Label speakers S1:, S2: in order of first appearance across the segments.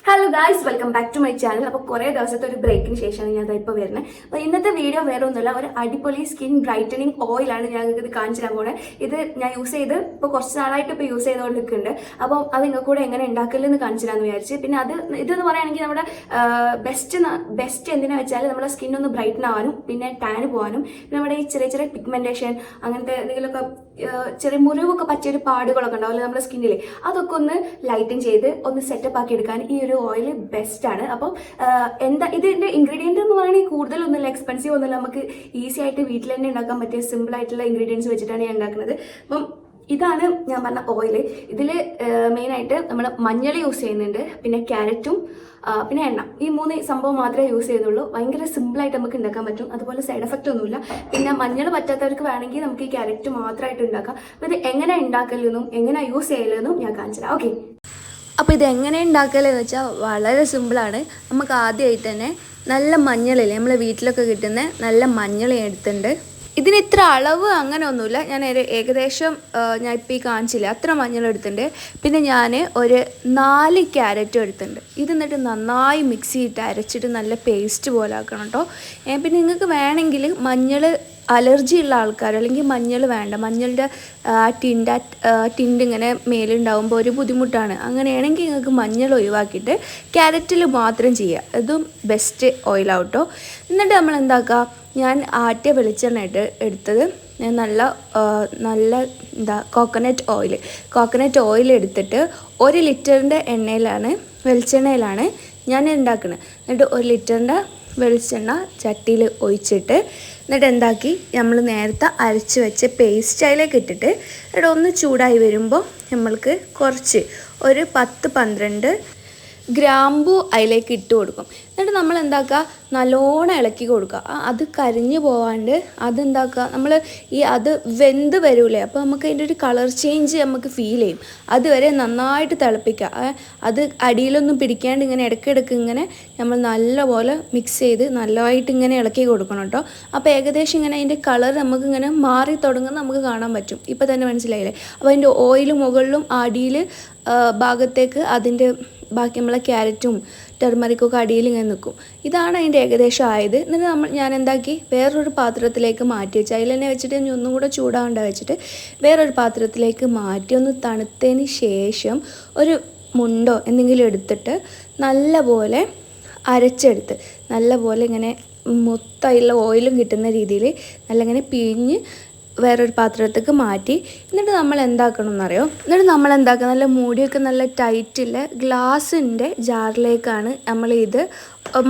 S1: Hello guys, welcome back to my channel. അപ്പോൾ കുറേ ദിവസത്തെ ഒരു ബ്രേക്കിന് ശേഷമാണ് ഞാൻ ഇപ്പോൾ വരുന്നത്. അപ്പോൾ ഇന്നത്തെ വീഡിയോ വേറെ ഒന്നുമില്ല, ഒരു അടിപൊളി സ്കിൻ ബ്രൈറ്റനിങ് ഓയിലാണ് ഞാൻ ഇത് കാണിച്ചു തരാൻ പോകുന്നത്. ഇത് ഞാൻ യൂസ് ചെയ്ത് ഇപ്പോൾ കുറച്ച് നാളായിട്ട് ഇപ്പോൾ യൂസ് ചെയ്തുകൊണ്ട് നിൽക്കുന്നുണ്ട്. അപ്പോൾ അത് നിങ്ങൾക്ക് കൂടെ എങ്ങനെ ഉണ്ടാക്കില്ലെന്ന് കാണിച്ചു തരാമെന്ന് വിചാരിച്ച്. പിന്നെ ഇതെന്ന് പറയുകയാണെങ്കിൽ നമ്മുടെ ബെസ്റ്റ് എന്തിനാ വെച്ചാൽ നമ്മുടെ സ്കിൻ ഒന്ന് ബ്രൈറ്റൻ ആവാനും പിന്നെ ടാന് പോകാനും പിന്നെ നമ്മുടെ ഈ ചെറിയ ചെറിയ പിഗ്മെന്റേഷൻ അങ്ങനത്തെ എന്തെങ്കിലുമൊക്കെ ചെറിയ മുറിവൊക്കെ പറ്റിയൊരു പാടുകളൊക്കെ ഉണ്ടാവില്ല നമ്മുടെ സ്കിന്നിൽ, അതൊക്കെ ഒന്ന് ലൈറ്റൻ ചെയ്ത് ഒന്ന് സെറ്റപ്പ് ആക്കി എടുക്കാൻ ഈ ഒരു ഓയിൽ ബെസ്റ്റ് ആണ്. അപ്പം ഇതിന്റെ ഇൻഗ്രീഡിയൻറ്റ് എന്ന് പറയുകയാണെങ്കിൽ കൂടുതലൊന്നുമില്ല, എക്സ്പെൻസീവ് ഒന്നുമില്ല, നമുക്ക് ഈസി ആയിട്ട് വീട്ടിൽ തന്നെ ഉണ്ടാക്കാൻ പറ്റിയ സിമ്പിൾ ആയിട്ടുള്ള ഇൻഗ്രീഡിയൻസ് വെച്ചിട്ടാണ് ഞാൻ ഉണ്ടാക്കുന്നത്. അപ്പം ഇതാണ് ഞാൻ പറഞ്ഞ ഓയിൽ. ഇതിൽ മെയിനായിട്ട് നമ്മൾ മഞ്ഞൾ യൂസ് ചെയ്യുന്നുണ്ട്, പിന്നെ ക്യാരറ്റും പിന്നെ എണ്ണ, ഈ 3 സംഭവം മാത്രമേ യൂസ് ചെയ്യുന്നുള്ളൂ. ഭയങ്കര സിമ്പിളായിട്ട് നമുക്ക് ഉണ്ടാക്കാൻ പറ്റും, അതുപോലെ സൈഡ് എഫക്റ്റ് ഒന്നുമില്ല. പിന്നെ മഞ്ഞൾ പറ്റാത്തവർക്ക് വേണമെങ്കിൽ നമുക്ക് ഈ ക്യാരറ്റ് മാത്രമായിട്ട് ഉണ്ടാക്കാം. അപ്പോൾ ഇത് എങ്ങനെ ഉണ്ടാക്കലെന്നും എങ്ങനെ യൂസ് ചെയ്യലെന്നും ഞാൻ കാണിച്ചുതരാം. ഓക്കെ, അപ്പോൾ ഇത് എങ്ങനെ ഉണ്ടാക്കലെന്ന് വെച്ചാൽ വളരെ സിമ്പിളാണ്. നമുക്ക് ആദ്യമായിട്ട് തന്നെ നല്ല മഞ്ഞളില്ലേ, നമ്മളെ വീട്ടിലൊക്കെ കിട്ടുന്ന നല്ല മഞ്ഞൾ എടുത്തിട്ടുണ്ട്. ഇതിന് ഇത്ര അളവ് അങ്ങനെ ഒന്നുമില്ല, ഞാൻ ഏകദേശം ഞാൻ ഇപ്പോൾ ഈ കാണിച്ചില്ല അത്ര മഞ്ഞൾ എടുത്തിട്ടുണ്ട്. പിന്നെ ഞാൻ ഒരു 4 ക്യാരറ്റും എടുത്തിട്ടുണ്ട്. ഇത് എന്നിട്ട് നന്നായി മിക്സ് ചെയ്തിട്ട് അരച്ചിട്ട് നല്ല പേസ്റ്റ് പോലെ ആക്കണം കേട്ടോ. പിന്നെ നിങ്ങൾക്ക് വേണമെങ്കിൽ മഞ്ഞൾ അലർജി ഉള്ള ആൾക്കാർ അല്ലെങ്കിൽ മഞ്ഞൾ വേണ്ട, മഞ്ഞളുടെ ടിൻഡ് ഇങ്ങനെ മേലുണ്ടാകുമ്പോൾ ഒരു ബുദ്ധിമുട്ടാണ്, അങ്ങനെയാണെങ്കിൽ നിങ്ങൾക്ക് മഞ്ഞൾ ഒഴിവാക്കിയിട്ട് ക്യാരറ്റിൽ മാത്രം ചെയ്യുക, ഇതും ബെസ്റ്റ് ഓയിലാവട്ടോ. എന്നിട്ട് നമ്മൾ എന്താക്കുക, ഞാൻ ആട്ടിയ വെളിച്ചെണ്ണ എടുത്തത് നല്ല കോക്കനട്ട് ഓയിൽ എടുത്തിട്ട് 1 ലിറ്ററിൻ്റെ വെളിച്ചെണ്ണയിലാണ് ഞാൻ ഉണ്ടാക്കുന്നത്. എന്നിട്ട് 1 ലിറ്ററിൻ്റെ വെളിച്ചെണ്ണ ചട്ടിയിൽ ഒഴിച്ചിട്ട് എന്നിട്ട് എന്താക്കി, നമ്മൾ നേരത്തെ അരച്ച് വെച്ച പേസ്റ്റ് അതിലേക്ക് ഇട്ടിട്ട് എന്നിട്ട് ഒന്ന് ചൂടായി വരുമ്പോൾ നമ്മൾക്ക് കുറച്ച് ഒരു 10-12 ഗ്രാമ്പു അതിലേക്ക് ഇട്ട് കൊടുക്കും. എന്നിട്ട് നമ്മൾ എന്താക്കുക, നല്ലോണം ഇളക്കി കൊടുക്കുക. അത് കരിഞ്ഞു പോവാണ്ട് അതെന്താക്കുക, നമ്മൾ അത് വെന്ത് വരൂലേ, അപ്പോൾ നമുക്ക് അതിൻ്റെ ഒരു കളർ ചേഞ്ച് നമുക്ക് ഫീൽ ചെയ്യും. അതുവരെ നന്നായിട്ട് തിളപ്പിക്കുക. അത് അടിയിലൊന്നും പിടിക്കാണ്ട് ഇങ്ങനെ ഇടയ്ക്കിടയ്ക്ക് ഇങ്ങനെ നമ്മൾ നല്ലപോലെ മിക്സ് ചെയ്ത് നല്ലതായിട്ട് ഇങ്ങനെ ഇളക്കി കൊടുക്കണം കേട്ടോ. അപ്പോൾ ഏകദേശം ഇങ്ങനെ അതിൻ്റെ കളർ നമുക്കിങ്ങനെ മാറി തുടങ്ങുന്നത് നമുക്ക് കാണാൻ പറ്റും. ഇപ്പോൾ തന്നെ മനസ്സിലായില്ലേ. അപ്പോൾ അതിൻ്റെ ഓയിൽ മുകളിലും അടിയിൽ ഭാഗത്തേക്ക് അതിൻ്റെ ബാക്കി നമ്മളെ ക്യാരറ്റും ടെർമറിക്കൊക്കെ അടിയിൽ ഇങ്ങനെ നിൽക്കും. ഇതാണ് അതിൻ്റെ ഏകദേശം ആയത്. എന്നിട്ട് ഞാൻ എന്താക്കി, വേറൊരു പാത്രത്തിലേക്ക് മാറ്റി വെച്ച് അതിൽ തന്നെ വെച്ചിട്ട് ഒന്നും കൂടെ ചൂടാവേണ്ട വെച്ചിട്ട് വേറൊരു പാത്രത്തിലേക്ക് മാറ്റി ഒന്ന് തണുത്തതിന് ശേഷം ഒരു മുണ്ടോ എന്തെങ്കിലും എടുത്തിട്ട് നല്ലപോലെ അരച്ചെടുത്ത് നല്ലപോലെ ഇങ്ങനെ മൊത്തമുള്ള ഓയിലും കിട്ടുന്ന രീതിയിൽ നല്ല ഇങ്ങനെ പിഴിഞ്ഞ് വേറൊരു പാത്രത്തേക്ക് മാറ്റി. എന്നിട്ട് നമ്മൾ എന്താക്കണം എന്നറിയോ, നല്ല മൂടിയൊക്കെ നല്ല ടൈറ്റില്ല ഗ്ലാസിൻ്റെ ജാറിലേക്കാണ് നമ്മൾ ഇത്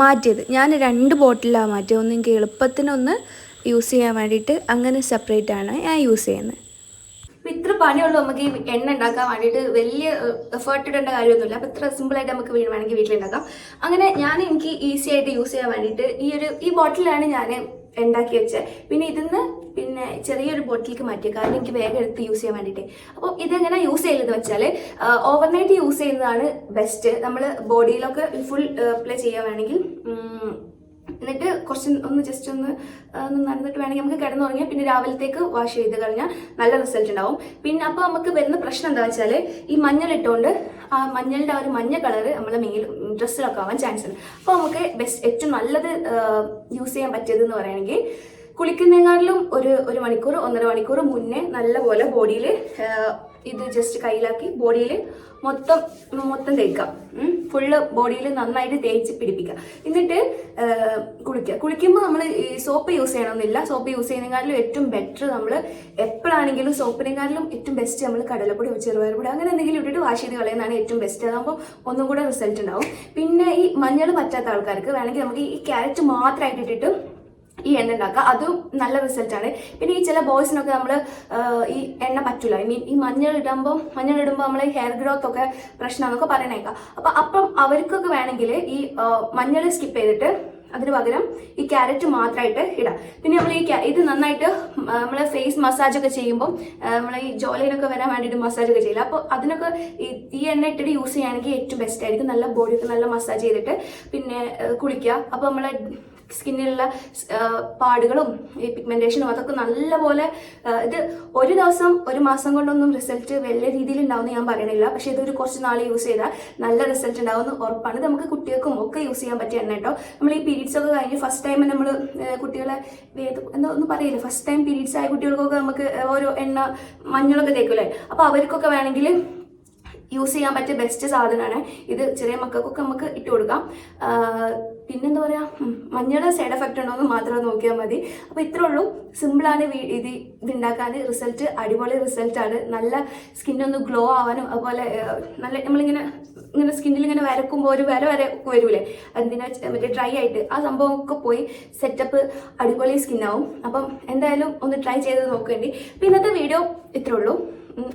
S1: മാറ്റിയത്. ഞാൻ 2 ബോട്ടിലാണ് മാറ്റിയത്, ഒന്ന് എനിക്ക് എളുപ്പത്തിനൊന്ന് യൂസ് ചെയ്യാൻ വേണ്ടിയിട്ട് അങ്ങനെ സെപ്പറേറ്റ് ആണ് ഞാൻ യൂസ് ചെയ്യുന്നത്. ഇത്ര പണിയുള്ളൂ നമുക്ക് ഈ എണ്ണ ഉണ്ടാക്കാൻ വേണ്ടിയിട്ട്, വലിയ എഫേർട്ട് ഇടേണ്ട കാര്യമൊന്നുമില്ല. അപ്പോൾ ഇത്ര സിമ്പിളായിട്ട് നമുക്ക് വേണമെങ്കിൽ വീട്ടിലുണ്ടാക്കാം. അങ്ങനെ എനിക്ക് ഈസി ആയിട്ട് യൂസ് ചെയ്യാൻ വേണ്ടിയിട്ട് ഈ ബോട്ടിലാണ് ഞാൻ ഉണ്ടാക്കി വെച്ചത്. പിന്നെ ചെറിയൊരു ബോട്ടിലേക്ക് മാറ്റിയത്, കാരണം എനിക്ക് വേഗം എടുത്ത് യൂസ് ചെയ്യാൻ വേണ്ടിയിട്ട്. അപ്പോൾ ഇതെങ്ങനെ യൂസ് ചെയ്യുന്നത് വെച്ചാൽ ഓവർനൈറ്റ് യൂസ് ചെയ്യുന്നതാണ് ബെസ്റ്റ്. നമ്മൾ ബോഡിയിലൊക്കെ ഫുൾ അപ്ലൈ ചെയ്യാൻ വേണമെങ്കിൽ എന്നിട്ട് ജസ്റ്റ് ഒന്ന് നടന്നിട്ട് വേണമെങ്കിൽ നമുക്ക് കിടന്നുറങ്ങിയാൽ പിന്നെ രാവിലത്തേക്ക് വാഷ് ചെയ്ത് കഴിഞ്ഞാൽ നല്ല റിസൾട്ട് ഉണ്ടാവും. പിന്നെ അപ്പോൾ നമുക്ക് വരുന്ന പ്രശ്നം എന്താ വെച്ചാൽ ഈ മഞ്ഞൾ ഇട്ടുകൊണ്ട് ആ മഞ്ഞളുടെ ഒരു മഞ്ഞ കളറ് നമ്മളെ ഡ്രസ്സിലൊക്കെ ആവാൻ ചാൻസ് ഉണ്ട്. അപ്പോൾ നമുക്ക് ഏറ്റവും നല്ലത് യൂസ് ചെയ്യാൻ പറ്റിയത് എന്ന് പറയുകയാണെങ്കിൽ കുളിക്കുന്നതിനാളിലും ഒരു മണിക്കൂർ 1.5 മണിക്കൂർ മുന്നേ നല്ലപോലെ ബോഡിയിൽ ഇത് ജസ്റ്റ് കയ്യിലാക്കി ബോഡിയിൽ മൊത്തം തേക്കുക. ഫുള്ള് ബോഡിയിൽ നന്നായിട്ട് തേച്ച് പിടിപ്പിക്കുക. എന്നിട്ട് കുളിക്കുമ്പോൾ നമ്മൾ ഈ സോപ്പ് യൂസ് ചെയ്യണമെന്നില്ല. സോപ്പ് യൂസ് ചെയ്യുന്നതിനാട്ടിലും ഏറ്റവും ബെറ്റർ നമ്മൾ എപ്പോഴാണെങ്കിലും സോപ്പിനെക്കാട്ടിലും ഏറ്റവും ബെസ്റ്റ് നമ്മൾ കടലപ്പൊടി ചെറുപയറുപൊടി അങ്ങനെ എന്തെങ്കിലും ഇട്ടിട്ട് വാഷ് ചെയ്ത് കളയുന്നതാണ് ഏറ്റവും ബെസ്റ്റ്. അതാകുമ്പോൾ ഒന്നും കൂടെ റിസൾട്ട് ഉണ്ടാവും. പിന്നെ ഈ മഞ്ഞൾ പറ്റാത്ത ആൾക്കാർക്ക് വേണമെങ്കിൽ നമുക്ക് ഈ ക്യാരറ്റ് മാത്രമായിട്ട് ഇട്ടിട്ട് ഈ എണ്ണ ഉണ്ടാക്കുക, അതും നല്ല റിസൾട്ടാണ്. പിന്നെ ഈ ചില ബോയ്സിനൊക്കെ നമ്മൾ ഈ എണ്ണ പറ്റില്ല, ഈ മഞ്ഞൾ ഇടുമ്പോൾ നമ്മൾ ഹെയർ ഗ്രോത്ത് ഒക്കെ പ്രശ്നമാണെന്നൊക്കെ പറയണേക്കാം. അപ്പം അവർക്കൊക്കെ വേണമെങ്കിൽ ഈ മഞ്ഞൾ സ്കിപ്പ് ചെയ്തിട്ട് അതിന് പകരം ഈ ക്യാരറ്റ് മാത്രമായിട്ട് ഇടാം. പിന്നെ നമ്മൾ ഇത് നന്നായിട്ട് നമ്മളെ ഫേസ് മസാജ് ഒക്കെ ചെയ്യുമ്പോൾ നമ്മളെ ഈ ജോലയിലൊക്കെ വരാൻ വേണ്ടിയിട്ട് മസാജ് ഒക്കെ ചെയ്യില്ല. അപ്പോൾ അതിനൊക്കെ ഈ എണ്ണ ഇട്ടിട്ട് യൂസ് ചെയ്യുകയാണെങ്കിൽ ഏറ്റവും ബെസ്റ്റ് ആയിരിക്കും. നല്ല ബോഡിയൊക്കെ നല്ല മസാജ് ചെയ്തിട്ട് പിന്നെ കുളിക്കുക. അപ്പോൾ നമ്മളെ സ്കിന്നിലുള്ള പാടുകളും ഈ പിഗ്മെന്റേഷനും അതൊക്കെ നല്ലപോലെ ഇത് ഒരു ദിവസം ഒരു മാസം കൊണ്ടൊന്നും റിസൾട്ട് വലിയ രീതിയിൽ ഉണ്ടാവുമെന്ന് ഞാൻ പറയണില്ല. പക്ഷെ ഇതൊരു കുറച്ച് നാൾ യൂസ് ചെയ്താൽ നല്ല റിസൾട്ട് ഉണ്ടാവുമെന്ന് ഉറപ്പാണ്. ഇത് നമുക്ക് കുട്ടികൾക്കും ഒക്കെ യൂസ് ചെയ്യാൻ പറ്റിയ എണ്ണ കേട്ടോ. നമ്മൾ ഈ പീരീഡ്സ് ഒക്കെ കഴിഞ്ഞ് ഫസ്റ്റ് ടൈം നമ്മൾ കുട്ടികളെ എന്താ ഒന്നും പറയില്ല, ഫസ്റ്റ് ടൈം പീരീഡ്സ് ആയ കുട്ടികൾക്കൊക്കെ നമുക്ക് ഓരോ എണ്ണ മഞ്ഞളൊക്കെ തേക്കൂലേ, അപ്പോൾ അവർക്കൊക്കെ വേണമെങ്കിൽ യൂസ് ചെയ്യാൻ പറ്റിയ ബെസ്റ്റ് സാധനമാണ് ഇത്. ചെറിയ മക്കൾക്കൊക്കെ നമുക്ക് ഇട്ട് കൊടുക്കാം. പിന്നെന്താ പറയുക, മഞ്ഞളുടെ സൈഡ് എഫക്റ്റ് ഉണ്ടോ എന്ന് മാത്രം നോക്കിയാൽ മതി. അപ്പോൾ ഇത്രേ ഉള്ളൂ, സിമ്പിളാണ് ഇത് ഉണ്ടാക്കാൻ. റിസൾട്ട് അടിപൊളി റിസൾട്ടാണ്. നല്ല സ്കിന്നൊന്ന് ഗ്ലോ ആവാനും അതുപോലെ നല്ല നമ്മളിങ്ങനെ സ്കിന്നിൽ ഇങ്ങനെ വരക്കുമ്പോൾ ഒരു വര വരൂലേ, അതിനെ മറ്റേ ഡ്രൈ ആയിട്ട് ആ സംഭവമൊക്കെ പോയി സെറ്റപ്പ് അടിപൊളി സ്കിന്നാവും. അപ്പം എന്തായാലും ഒന്ന് ട്രൈ ചെയ്ത് നോക്കേണ്ടി. അപ്പോൾ ഇന്നത്തെ വീഡിയോ ഇത്രേ ഉള്ളൂ.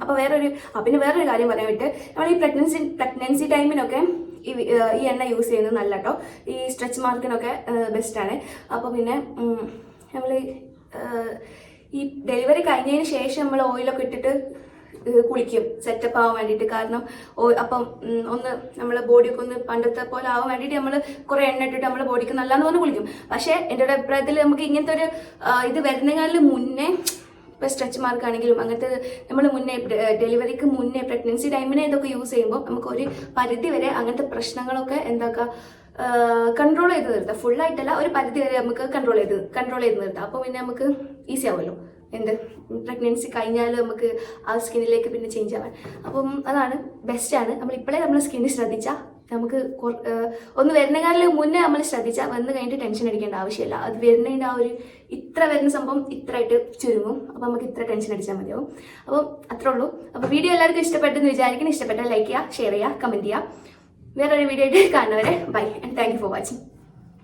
S1: അപ്പോൾ പിന്നെ വേറൊരു കാര്യം പറയാൻ വിട്ട്, നമ്മൾ ഈ പ്രഗ്നൻസി ടൈമിനൊക്കെ ഈ എണ്ണ യൂസ് ചെയ്യുന്നത് നല്ല കേട്ടോ. ഈ സ്ട്രെച്ച് മാർക്കിനൊക്കെ ബെസ്റ്റാണ്. അപ്പോൾ പിന്നെ നമ്മൾ ഈ ഡെലിവറി കഴിഞ്ഞതിന് ശേഷം നമ്മൾ ഓയിലൊക്കെ ഇട്ടിട്ട് കുളിക്കും സെറ്റപ്പ് ആവാൻ വേണ്ടിയിട്ട്. കാരണം അപ്പം ഒന്ന് നമ്മളെ ബോഡിയൊക്കെ ഒന്ന് പണ്ടത്തെ പോലെ ആവാൻ വേണ്ടിയിട്ട് നമ്മൾ കുറേ എണ്ണ ഇട്ടിട്ട് നമ്മളെ ബോഡിക്ക് നല്ലതെന്ന് പറഞ്ഞ് കുളിക്കും. പക്ഷേ എൻ്റെ ഒരു അഭിപ്രായത്തിൽ നമുക്ക് ഇങ്ങനത്തെ ഒരു ഇത് വരുന്നതിനാലും മുന്നേ, ഇപ്പോൾ സ്ട്രെച്ച് മാർക്കാണെങ്കിലും അങ്ങനത്തെ നമ്മൾ മുന്നേ ഡെലിവറിക്ക് മുന്നേ പ്രഗ്നൻസി ടൈമിനെ ഇതൊക്കെ യൂസ് ചെയ്യുമ്പോൾ നമുക്ക് ഒരു പരിധി വരെ അങ്ങനത്തെ പ്രശ്നങ്ങളൊക്കെ കൺട്രോൾ ചെയ്ത് നിർത്താം. ഫുള്ളായിട്ടല്ല, ഒരു പരിധി വരെ നമുക്ക് കൺട്രോൾ ചെയ്ത് നിർത്താം. അപ്പോൾ പിന്നെ നമുക്ക് ഈസി ആവുമല്ലോ പ്രഗ്നൻസി കഴിഞ്ഞാൽ നമുക്ക് ആ സ്കിന്നിലേക്ക് പിന്നെ ചേഞ്ച് ആവാൻ. അപ്പം അതാണ് ബെസ്റ്റാണ്. നമ്മൾ സ്കിന്നിൽ ശ്രദ്ധിച്ചാൽ നമുക്ക് ഒന്ന് വരുന്നതിനാലും മുന്നേ നമ്മൾ ശ്രദ്ധിച്ചാൽ വന്ന് കഴിഞ്ഞിട്ട് ടെൻഷൻ അടിക്കേണ്ട ആവശ്യമില്ല. അത് വരുന്നതിൻ്റെ ആ ഒരു ഇത്ര വരുന്ന സംഭവം ഇത്രയായിട്ട് ചുരുങ്ങും. അപ്പോൾ നമുക്ക് ഇത്ര ടെൻഷൻ അടിച്ചാൽ മതിയാവും. അപ്പം അത്രേ ഉള്ളൂ. അപ്പോൾ വീഡിയോ എല്ലാവർക്കും ഇഷ്ടപ്പെട്ടെന്ന് വിചാരിക്കണം. ഇഷ്ടപ്പെട്ടാൽ ലൈക്ക് ചെയ്യുക, ഷെയർ ചെയ്യുക, കമൻറ്റ് ചെയ്യുക. വേറൊരു വീഡിയോ ആയിട്ട് കാണുന്നവരെ bye and thank you for watching.